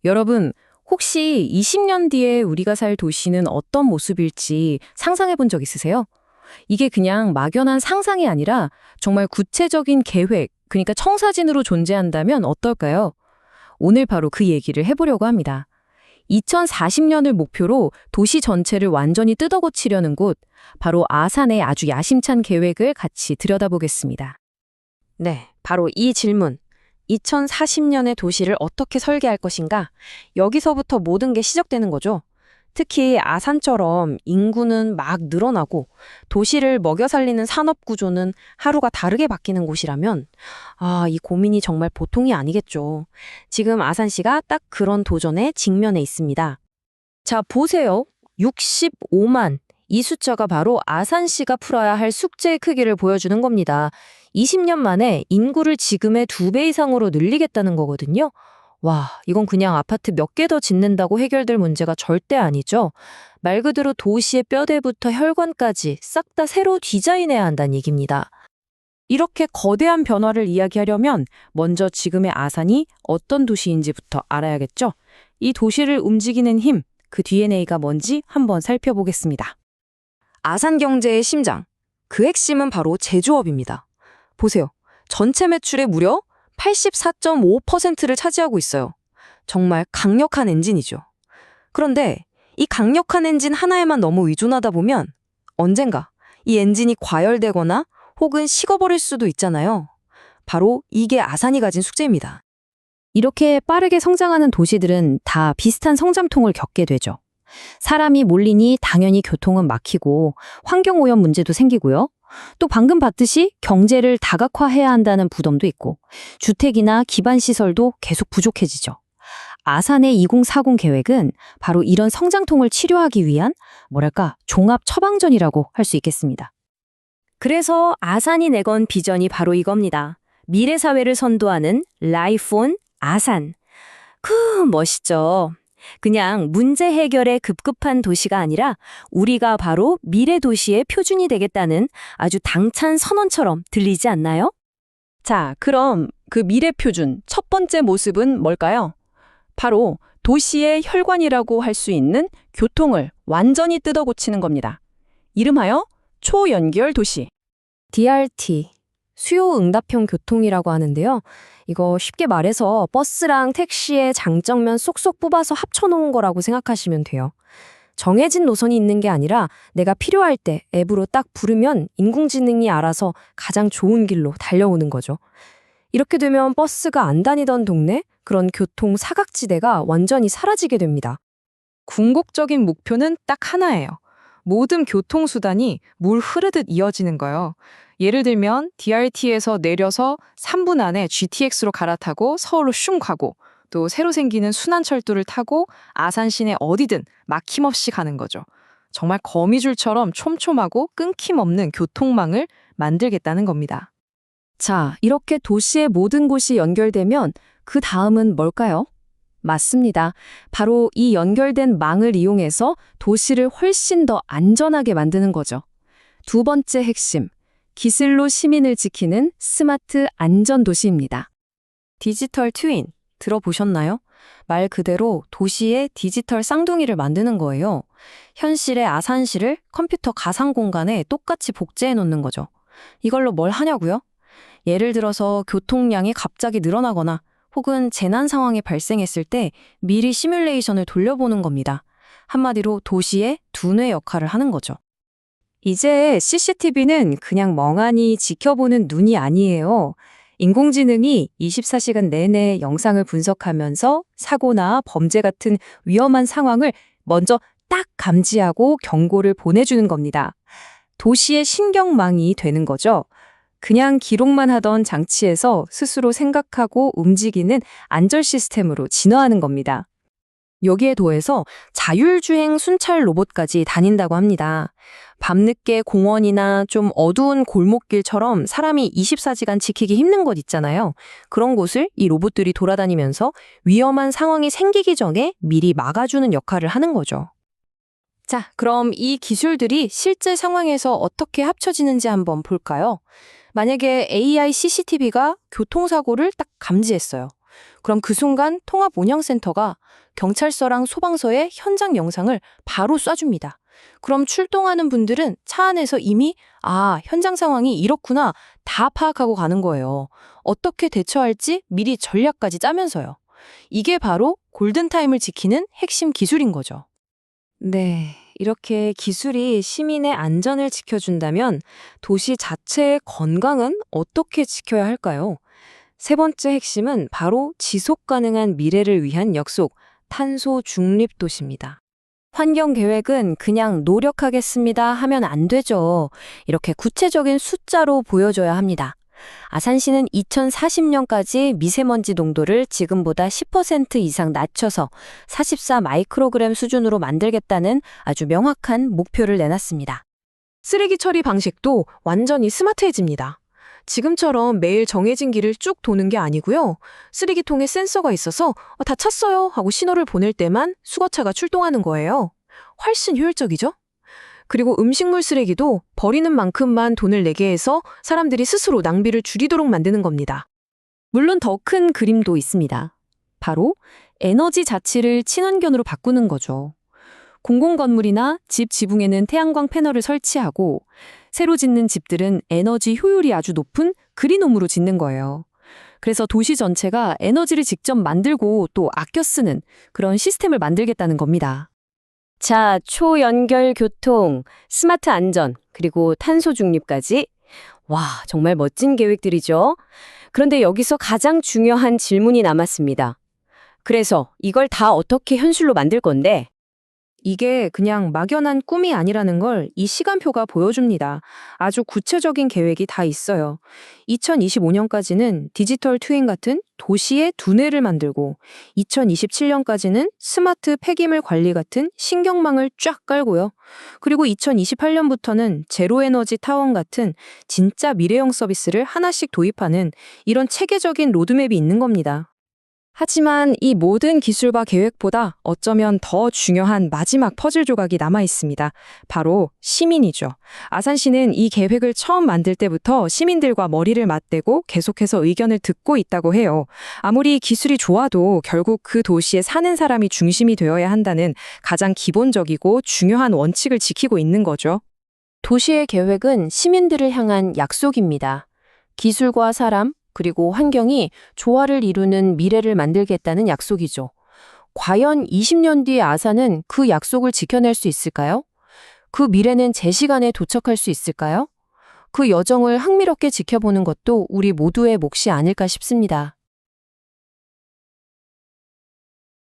여러분, 혹시 20년 뒤에 우리가 살 도시는 어떤 모습일지 상상해 본 적 있으세요? 이게 그냥 막연한 상상이 아니라 정말 구체적인 계획, 그러니까 청사진으로 존재한다면 어떨까요? 오늘 바로 그 얘기를 해보려고 합니다. 2040년을 목표로 도시 전체를 완전히 뜯어고치려는 곳, 바로 아산의 아주 야심찬 계획을 같이 들여다보겠습니다. 네, 바로 이 질문. 2040년의 도시를 어떻게 설계할 것인가? 여기서부터 모든 게 시작되는 거죠. 특히 아산처럼 인구는 막 늘어나고 도시를 먹여 살리는 산업 구조는 하루가 다르게 바뀌는 곳이라면 이 고민이 정말 보통이 아니겠죠. 지금 아산시가 딱 그런 도전에 직면해 있습니다. 자, 보세요. 65만. 이 숫자가 바로 아산시가 풀어야 할 숙제의 크기를 보여주는 겁니다. 20년 만에 인구를 지금의 2배 이상으로 늘리겠다는 거거든요. 와, 이건 그냥 아파트 몇 개 더 짓는다고 해결될 문제가 절대 아니죠. 말 그대로 도시의 뼈대부터 혈관까지 싹 다 새로 디자인해야 한다는 얘기입니다. 이렇게 거대한 변화를 이야기하려면 먼저 지금의 아산이 어떤 도시인지부터 알아야겠죠. 이 도시를 움직이는 힘, 그 DNA가 뭔지 한번 살펴보겠습니다. 아산 경제의 심장, 그 핵심은 바로 제조업입니다. 보세요. 전체 매출의 무려 84.5%를 차지하고 있어요. 정말 강력한 엔진이죠. 그런데 이 강력한 엔진 하나에만 너무 의존하다 보면 언젠가 이 엔진이 과열되거나 혹은 식어버릴 수도 있잖아요. 바로 이게 아산이 가진 숙제입니다. 이렇게 빠르게 성장하는 도시들은 다 비슷한 성장통을 겪게 되죠. 사람이 몰리니 당연히 교통은 막히고 환경오염 문제도 생기고요. 또 방금 봤듯이 경제를 다각화해야 한다는 부담도 있고 주택이나 기반시설도 계속 부족해지죠. 아산의 2040 계획은 바로 이런 성장통을 치료하기 위한 종합 처방전이라고 할 수 있겠습니다. 그래서 아산이 내건 비전이 바로 이겁니다. 미래 사회를 선도하는 라이프 온 아산. 멋있죠. 그냥 문제 해결에 급급한 도시가 아니라 우리가 바로 미래 도시의 표준이 되겠다는 아주 당찬 선언처럼 들리지 않나요? 자, 그럼 그 미래 표준 첫 번째 모습은 뭘까요? 바로 도시의 혈관이라고 할 수 있는 교통을 완전히 뜯어고치는 겁니다. 이름하여 초연결 도시. DRT, 수요응답형 교통이라고 하는데요. 이거 쉽게 말해서 버스랑 택시의 장정면 쏙쏙 뽑아서 합쳐놓은 거라고 생각하시면 돼요. 정해진 노선이 있는 게 아니라 내가 필요할 때 앱으로 딱 부르면 인공지능이 알아서 가장 좋은 길로 달려오는 거죠. 이렇게 되면 버스가 안 다니던 동네, 그런 교통 사각지대가 완전히 사라지게 됩니다. 궁극적인 목표는 딱 하나예요. 모든 교통수단이 물 흐르듯 이어지는 거예요. 예를 들면 DRT에서 내려서 3분 안에 GTX로 갈아타고 서울로 슝 가고 또 새로 생기는 순환철도를 타고 아산 시내 어디든 막힘없이 가는 거죠. 정말 거미줄처럼 촘촘하고 끊김없는 교통망을 만들겠다는 겁니다. 자, 이렇게 도시의 모든 곳이 연결되면 그 다음은 뭘까요? 맞습니다. 바로 이 연결된 망을 이용해서 도시를 훨씬 더 안전하게 만드는 거죠. 두 번째 핵심, 기술로 시민을 지키는 스마트 안전 도시입니다. 디지털 트윈, 들어보셨나요? 말 그대로 도시의 디지털 쌍둥이를 만드는 거예요. 현실의 아산시를 컴퓨터 가상 공간에 똑같이 복제해 놓는 거죠. 이걸로 뭘 하냐고요? 예를 들어서 교통량이 갑자기 늘어나거나 혹은 재난 상황이 발생했을 때 미리 시뮬레이션을 돌려보는 겁니다. 한마디로 도시의 두뇌 역할을 하는 거죠. 이제 CCTV는 그냥 멍하니 지켜보는 눈이 아니에요. 인공지능이 24시간 내내 영상을 분석하면서 사고나 범죄 같은 위험한 상황을 먼저 딱 감지하고 경고를 보내주는 겁니다. 도시의 신경망이 되는 거죠. 그냥 기록만 하던 장치에서 스스로 생각하고 움직이는 안전 시스템으로 진화하는 겁니다. 여기에 더해서 자율주행 순찰 로봇까지 다닌다고 합니다. 밤늦게 공원이나 좀 어두운 골목길처럼 사람이 24시간 지키기 힘든 곳 있잖아요. 그런 곳을 이 로봇들이 돌아다니면서 위험한 상황이 생기기 전에 미리 막아주는 역할을 하는 거죠. 자, 그럼 이 기술들이 실제 상황에서 어떻게 합쳐지는지 한번 볼까요? 만약에 AI CCTV가 교통사고를 딱 감지했어요. 그럼 그 순간 통합운영센터가 경찰서랑 소방서의 현장 영상을 바로 쏴줍니다. 그럼 출동하는 분들은 차 안에서 이미 현장 상황이 이렇구나 다 파악하고 가는 거예요. 어떻게 대처할지 미리 전략까지 짜면서요. 이게 바로 골든타임을 지키는 핵심 기술인 거죠. 네, 이렇게 기술이 시민의 안전을 지켜준다면 도시 자체의 건강은 어떻게 지켜야 할까요? 세 번째 핵심은 바로 지속 가능한 미래를 위한 약속, 탄소 중립 도시입니다. 환경 계획은 그냥 노력하겠습니다 하면 안 되죠. 이렇게 구체적인 숫자로 보여줘야 합니다. 아산시는 2040년까지 미세먼지 농도를 지금보다 10% 이상 낮춰서 44 마이크로그램 수준으로 만들겠다는 아주 명확한 목표를 내놨습니다. 쓰레기 처리 방식도 완전히 스마트해집니다. 지금처럼 매일 정해진 길을 쭉 도는 게 아니고요. 쓰레기통에 센서가 있어서 다 찼어요 하고 신호를 보낼 때만 수거차가 출동하는 거예요. 훨씬 효율적이죠? 그리고 음식물 쓰레기도 버리는 만큼만 돈을 내게 해서 사람들이 스스로 낭비를 줄이도록 만드는 겁니다. 물론 더 큰 그림도 있습니다. 바로 에너지 자치를 친환경으로 바꾸는 거죠. 공공건물이나 집 지붕에는 태양광 패널을 설치하고 새로 짓는 집들은 에너지 효율이 아주 높은 그린홈으로 짓는 거예요. 그래서 도시 전체가 에너지를 직접 만들고 또 아껴 쓰는 그런 시스템을 만들겠다는 겁니다. 자, 초연결 교통, 스마트 안전, 그리고 탄소 중립까지. 와, 정말 멋진 계획들이죠. 그런데 여기서 가장 중요한 질문이 남았습니다. 그래서 이걸 다 어떻게 현실로 만들 건데? 이게 그냥 막연한 꿈이 아니라는 걸 이 시간표가 보여줍니다. 아주 구체적인 계획이 다 있어요. 2025년까지는 디지털 트윈 같은 도시의 두뇌를 만들고 2027년까지는 스마트 폐기물 관리 같은 신경망을 쫙 깔고요. 그리고 2028년부터는 제로에너지 타원 같은 진짜 미래형 서비스를 하나씩 도입하는 이런 체계적인 로드맵이 있는 겁니다. 하지만 이 모든 기술과 계획보다 어쩌면 더 중요한 마지막 퍼즐 조각이 남아 있습니다. 바로 시민이죠. 아산시는 이 계획을 처음 만들 때부터 시민들과 머리를 맞대고 계속해서 의견을 듣고 있다고 해요. 아무리 기술이 좋아도 결국 그 도시에 사는 사람이 중심이 되어야 한다는 가장 기본적이고 중요한 원칙을 지키고 있는 거죠. 도시의 계획은 시민들을 향한 약속입니다. 기술과 사람, 그리고 환경이 조화를 이루는 미래를 만들겠다는 약속이죠. 과연 20년 뒤의 아산은 그 약속을 지켜낼 수 있을까요? 그 미래는 제 시간에 도착할 수 있을까요? 그 여정을 흥미롭게 지켜보는 것도 우리 모두의 몫이 아닐까 싶습니다.